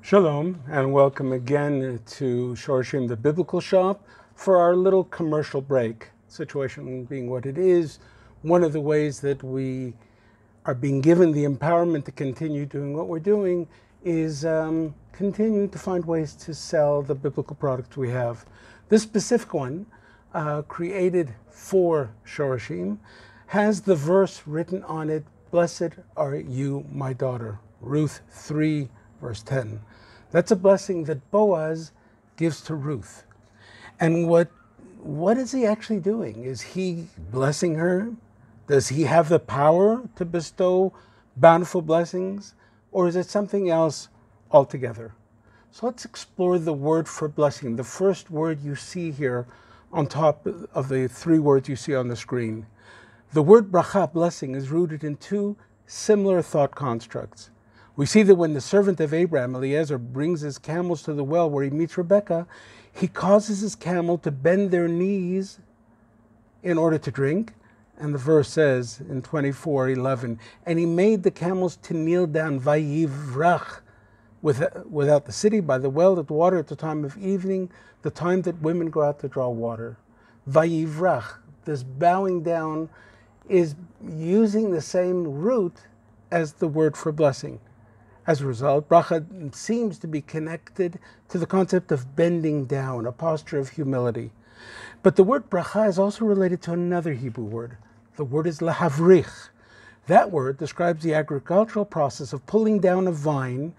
Shalom, and welcome again to Shorashim, the Biblical Shop, for our little commercial break. Situation being what it is, one of the ways that we are being given the empowerment to continue doing what we're doing is continuing to find ways to sell the biblical products we have. This specific one, created for Shorashim, has the verse written on it, "Blessed are you, my daughter," Ruth 3, verse 10. That's a blessing that Boaz gives to Ruth. And what is he actually doing? Is he blessing her? Does he have the power to bestow bountiful blessings? Or is it something else altogether? So let's explore the word for blessing, the first word you see here on top of the three words you see on the screen. The word bracha, blessing, is rooted in two similar thought constructs. We see that when the servant of Abraham, Eliezer, brings his camels to the well where he meets Rebekah, he causes his camel to bend their knees in order to drink. And the verse says in 24:11, and he made the camels to kneel down, vayivrach, without the city, by the well at the water at the time of evening, the time that women go out to draw water. Vayivrach, this bowing down, is using the same root as the word for blessing. As a result, bracha seems to be connected to the concept of bending down, a posture of humility. But the word bracha is also related to another Hebrew word. The word is lahavrich. That word describes the agricultural process of pulling down a vine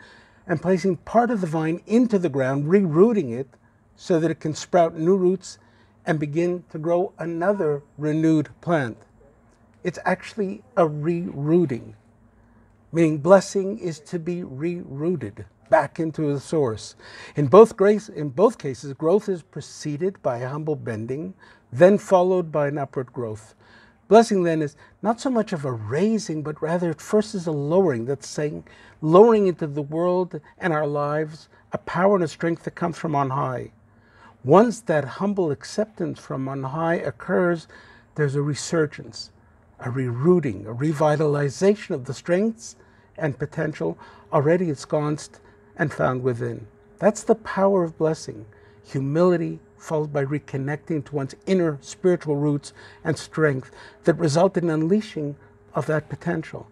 and placing part of the vine into the ground, re-rooting it so that it can sprout new roots and begin to grow another renewed plant. It's actually a re-rooting. Meaning blessing is to be re-rooted back into the source. In both cases, growth is preceded by a humble bending, then followed by an upward growth. Blessing then is not so much of a raising, but rather at first is a lowering. That's saying lowering into the world and our lives a power and a strength that comes from on high. Once that humble acceptance from on high occurs, there's a resurgence, a rerooting, a revitalization of the strengths and potential already ensconced and found within. That's the power of blessing. Humility followed by reconnecting to one's inner spiritual roots and strength that result in unleashing of that potential.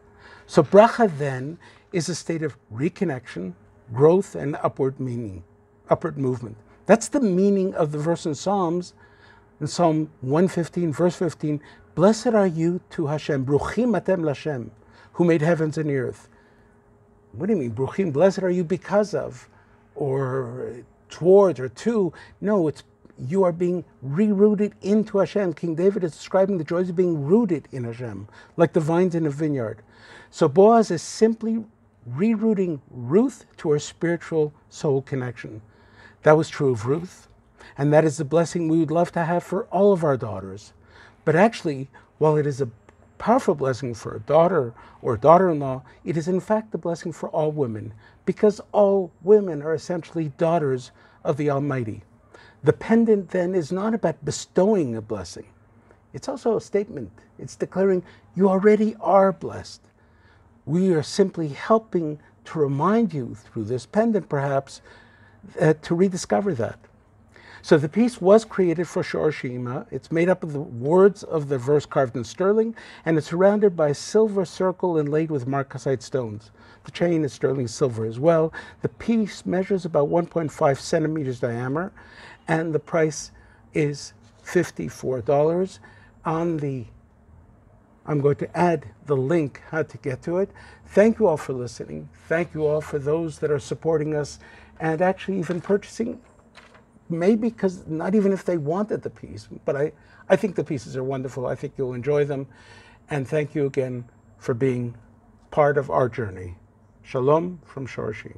So bracha then is a state of reconnection, growth, and upward movement. That's the meaning of the verse in Psalms. In Psalm 115, verse 15, blessed are you to Hashem, bruchim atem l'Hashem, who made heavens and earth. What do you mean, bruchim? Blessed are you because of, or towards, or to? No, it's you are being rerooted into Hashem. King David is describing the joys of being rooted in Hashem, like the vines in a vineyard. So Boaz is simply rerooting Ruth to her spiritual soul connection. That was true of Ruth, and that is the blessing we would love to have for all of our daughters. But actually, while it is a powerful blessing for a daughter or a daughter-in-law, it is in fact a blessing for all women, because all women are essentially daughters of the Almighty. The pendant then is not about bestowing a blessing. It's also a statement. It's declaring you already are blessed. We are simply helping to remind you through this pendant perhaps to rediscover that. So the piece was created for Shorashim. It's made up of the words of the verse carved in sterling, and it's surrounded by a silver circle inlaid with marcasite stones. The chain is sterling silver as well. The piece measures about 1.5 centimeters diameter, and the price is $54. I'm going to add the link how to get to it. Thank you all for listening. Thank you all for those that are supporting us and actually even purchasing, maybe because not even if they wanted the piece, but I think the pieces are wonderful. I think you'll enjoy them. And thank you again for being part of our journey. Shalom from Shorashim.